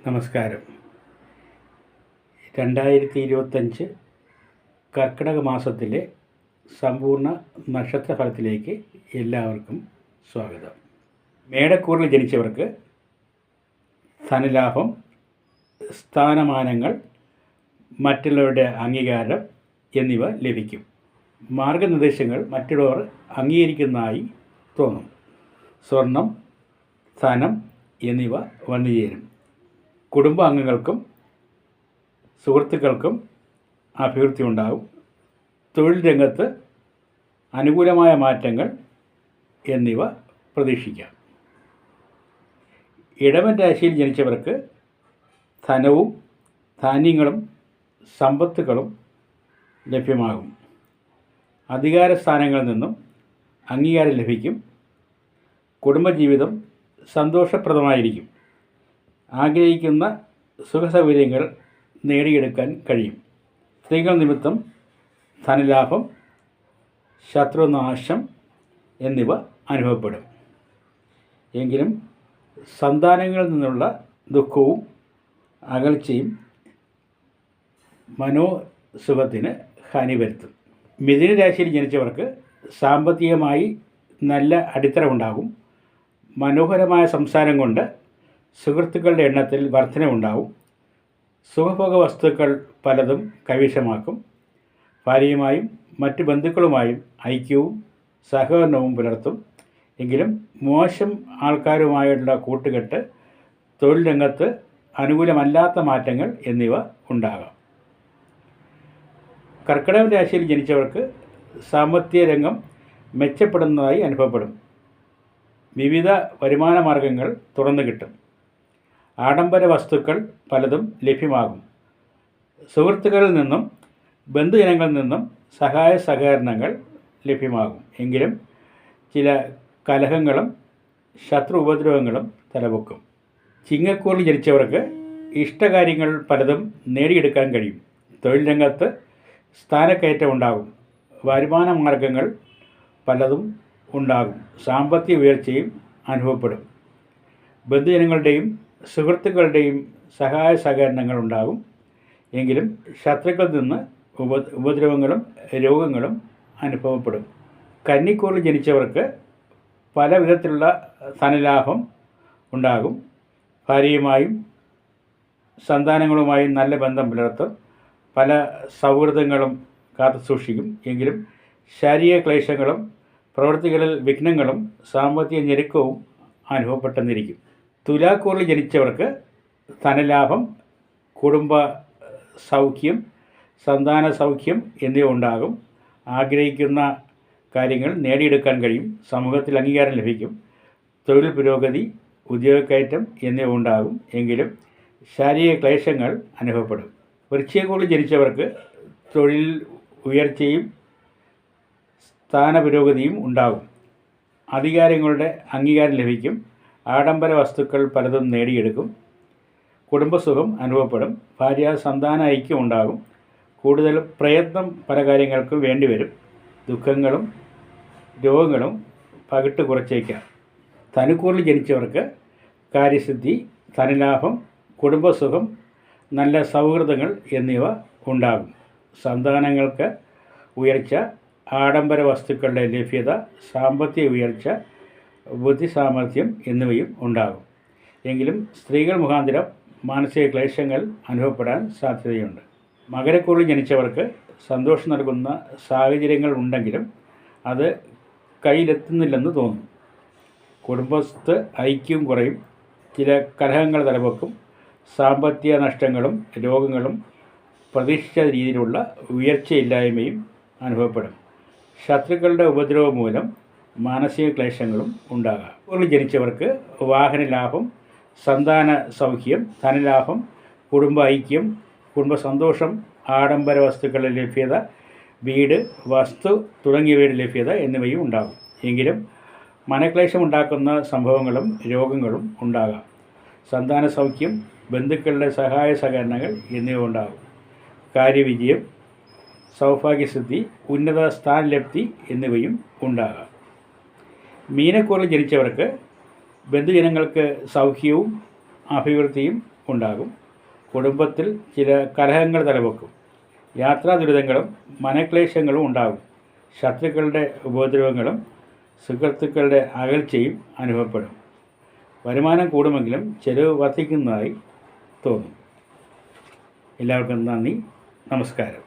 നമസ്കാരം. 2025 കർക്കിടക മാസത്തിലെ സമ്പൂർണ്ണ നക്ഷത്രഫലത്തിലേക്ക് എല്ലാവർക്കും സ്വാഗതം. മേടക്കൂറിൽ ജനിച്ചവർക്ക് ധനലാഭം, സ്ഥാനമാനങ്ങൾ, മറ്റുള്ളവരുടെ അംഗീകാരം എന്നിവ ലഭിക്കും. മാർഗനിർദ്ദേശങ്ങൾ മറ്റുള്ളവർ അംഗീകരിക്കുന്നതായി തോന്നും. സ്വർണം, ധനം എന്നിവ വന്നുചേരും. കുടുംബാംഗങ്ങൾക്കും സുഹൃത്തുക്കൾക്കും അഭിവൃദ്ധി ഉണ്ടാകും. തൊഴിൽ രംഗത്ത് അനുകൂലമായ മാറ്റങ്ങൾ എന്നിവ പ്രതീക്ഷിക്കാം. ഇടവൻ രാശിയിൽ ജനിച്ചവർക്ക് ധനവും ധാന്യങ്ങളും സമ്പത്തുകളും ലഭ്യമാകും. അധികാര സ്ഥാനങ്ങളിൽ നിന്നും അംഗീകാരം ലഭിക്കും. കുടുംബജീവിതം സന്തോഷപ്രദമായിരിക്കും. ആഗ്രഹിക്കുന്ന സുഖസൗകര്യങ്ങൾ നേടിയെടുക്കാൻ കഴിയും. സ്ത്രീകൾ നിമിത്തം ധനലാഭം, ശത്രുനാശം എന്നിവ അനുഭവപ്പെടും. എങ്കിലും സന്താനങ്ങളിൽ നിന്നുള്ള ദുഃഖവും അകൽച്ചയും മനോസുഖത്തിന് ഹാനി വരുത്തും. മിഥുന രാശിയിൽ ജനിച്ചവർക്ക് സാമ്പത്തികമായി നല്ല അടിത്തറ ഉണ്ടാകും. മനോഹരമായ സംസാരം കൊണ്ട് സുഹൃത്തുക്കളുടെ എണ്ണത്തിൽ വർധനവുണ്ടാവും. സുഖഭോഗ വസ്തുക്കൾ പലതും കൈവശമാക്കും. ഭാര്യയുമായും മറ്റ് ബന്ധുക്കളുമായും ഐക്യവും സഹകരണവും പുലർത്തും. എങ്കിലും മോശം ആൾക്കാരുമായുള്ള കൂട്ടുകെട്ട്, തൊഴിൽ രംഗത്ത് അനുകൂലമല്ലാത്ത മാറ്റങ്ങൾ എന്നിവ ഉണ്ടാകാം. കർക്കിടക രാശിയിൽ ജനിച്ചവർക്ക് സാമ്പത്തിക രംഗം മെച്ചപ്പെടുന്നതായി അനുഭവപ്പെടും. വിവിധ വരുമാന മാർഗങ്ങൾ തുറന്നു കിട്ടും. ആഡംബര വസ്തുക്കൾ പലതും ലഭ്യമാകും. സുഹൃത്തുക്കളിൽ നിന്നും ബന്ധുജനങ്ങളിൽ നിന്നും സഹായ സഹകരണങ്ങൾ ലഭ്യമാകും. എങ്കിലും ചില കലഹങ്ങളും ശത്രു ഉപദ്രവങ്ങളും തലപൊക്കും. ചിങ്ങക്കൂറിൽ ജനിച്ചവർക്ക് ഇഷ്ടകാര്യങ്ങൾ പലതും നേടിയെടുക്കാൻ കഴിയും. തൊഴിൽ രംഗത്ത് സ്ഥാനക്കയറ്റം ഉണ്ടാകും. വരുമാന മാർഗങ്ങൾ പലതും ഉണ്ടാകും. സാമ്പത്തിക ഉയർച്ചയും അനുഭവപ്പെടും. ബന്ധുജനങ്ങളുടെയും സുഹൃത്തുക്കളുടെയും സഹായ സഹകരണങ്ങൾ ഉണ്ടാകും. എങ്കിലും ശത്രുക്കളിൽ നിന്ന് ഉപദ്രവങ്ങളും രോഗങ്ങളും അനുഭവപ്പെടും. കന്നിക്കൂറിൽ ജനിച്ചവർക്ക് പല വിധത്തിലുള്ള ധനലാഭം ഉണ്ടാകും. ഭാര്യയുമായും സന്താനങ്ങളുമായും നല്ല ബന്ധം പുലർത്തും. പല സൗഹൃദങ്ങളും കാത്തു സൂക്ഷിക്കും. എങ്കിലും ശാരീരിക ക്ലേശങ്ങളും പ്രവൃത്തികളിൽ വിഘ്നങ്ങളും സാമ്പത്തിക ഞെരുക്കവും അനുഭവപ്പെട്ടെന്നിരിക്കും. തുലാക്കൂറിൽ ജനിച്ചവർക്ക് ധനലാഭം, കുടുംബ സൗഖ്യം, സന്താന സൗഖ്യം എന്നിവ ഉണ്ടാകും. ആഗ്രഹിക്കുന്ന കാര്യങ്ങൾ നേടിയെടുക്കാൻ കഴിയും. സമൂഹത്തിൽ അംഗീകാരം ലഭിക്കും. തൊഴിൽ പുരോഗതി, ഉദ്യോഗക്കയറ്റം എന്നിവ ഉണ്ടാകും. എങ്കിലും ശാരീരിക ക്ലേശങ്ങൾ അനുഭവപ്പെടും. വൃശ്ചികക്കൂറിൽ ജനിച്ചവർക്ക് തൊഴിൽ ഉയർച്ചയും സ്ഥാനപുരോഗതിയും ഉണ്ടാകും. അധികാരങ്ങളുടെ അംഗീകാരം ലഭിക്കും. ആഡംബര വസ്തുക്കൾ പലതും നേടിയെടുക്കും. കുടുംബസുഖം അനുഭവപ്പെടും. ഭാര്യ സന്താന ഐക്യം ഉണ്ടാകും. കൂടുതൽ പ്രയത്നം പല കാര്യങ്ങൾക്കും വേണ്ടിവരും. ദുഃഖങ്ങളും രോഗങ്ങളും പകിട്ട് കുറച്ചേക്കാം. ധനുക്കൂറിൽ ജനിച്ചവർക്ക് കാര്യസിദ്ധി, ധനലാഭം, കുടുംബസുഖം, നല്ല സൗഹൃദങ്ങൾ എന്നിവ ഉണ്ടാകും. സന്താനങ്ങൾക്ക് ഉയർച്ച, ആഡംബര വസ്തുക്കളുടെ ലഭ്യത, സാമ്പത്തിക ഉയർച്ച, ബുദ്ധിസാമർഥ്യം എന്നിവയും ഉണ്ടാകും. എങ്കിലും സ്ത്രീകൾ മുഖാന്തരം മാനസിക ക്ലേശങ്ങൾ അനുഭവപ്പെടാൻ സാധ്യതയുണ്ട്. മകരക്കൂറിൽ ജനിച്ചവർക്ക് സന്തോഷം നൽകുന്ന സാഹചര്യങ്ങൾ ഉണ്ടെങ്കിലും അത് കയ്യിലെത്തുന്നില്ലെന്ന് തോന്നും. കുടുംബത്ത് ഐക്യവും കുറയും. ചില കലഹങ്ങൾ തലവെക്കും. സാമ്പത്തിക നഷ്ടങ്ങളും രോഗങ്ങളും പ്രതീക്ഷിച്ച രീതിയിലുള്ള ഉയർച്ചയില്ലായ്മയും അനുഭവപ്പെടും. ശത്രുക്കളുടെ ഉപദ്രവം മൂലം മാനസിക ക്ലേശങ്ങളും ഉണ്ടാകാം. കൂറിൽ ജനിച്ചവർക്ക് വാഹനലാഭം, സന്താന സൗഖ്യം, ധനലാഭം, കുടുംബ ഐക്യം, കുടുംബസന്തോഷം, ആഡംബര വസ്തുക്കളുടെ ലഭ്യത, വീട്, വസ്തു തുടങ്ങിയവയുടെ ലഭ്യത എന്നിവയും ഉണ്ടാകും. എങ്കിലും മനക്ലേശമുണ്ടാക്കുന്ന സംഭവങ്ങളും രോഗങ്ങളും ഉണ്ടാകാം. സന്താന സൗഖ്യം, ബന്ധുക്കളുടെ സഹായ സഹകരണങ്ങൾ എന്നിവ ഉണ്ടാകും. കാര്യവിജയം, സൗഭാഗ്യസിദ്ധി, ഉന്നത സ്ഥാനലബ്ധി എന്നിവയും ഉണ്ടാകാം. മീനക്കൂറിൽ ജനിച്ചവർക്ക് ബന്ധുജനങ്ങൾക്ക് സൗഖ്യവും അഭിവൃദ്ധിയും ഉണ്ടാകും. കുടുംബത്തിൽ ചില കലഹങ്ങൾ തലവെക്കും. യാത്രാ ദുരിതങ്ങളും മനക്ലേശങ്ങളും ഉണ്ടാകും. ശത്രുക്കളുടെ ഉപദ്രവങ്ങളും സുഹൃത്തുക്കളുടെ അകൽച്ചയും അനുഭവപ്പെടും. വരുമാനം കൂടുമെങ്കിലും ചെലവ് വർദ്ധിക്കുന്നതായി തോന്നും. എല്ലാവർക്കും നന്ദി, നമസ്കാരം.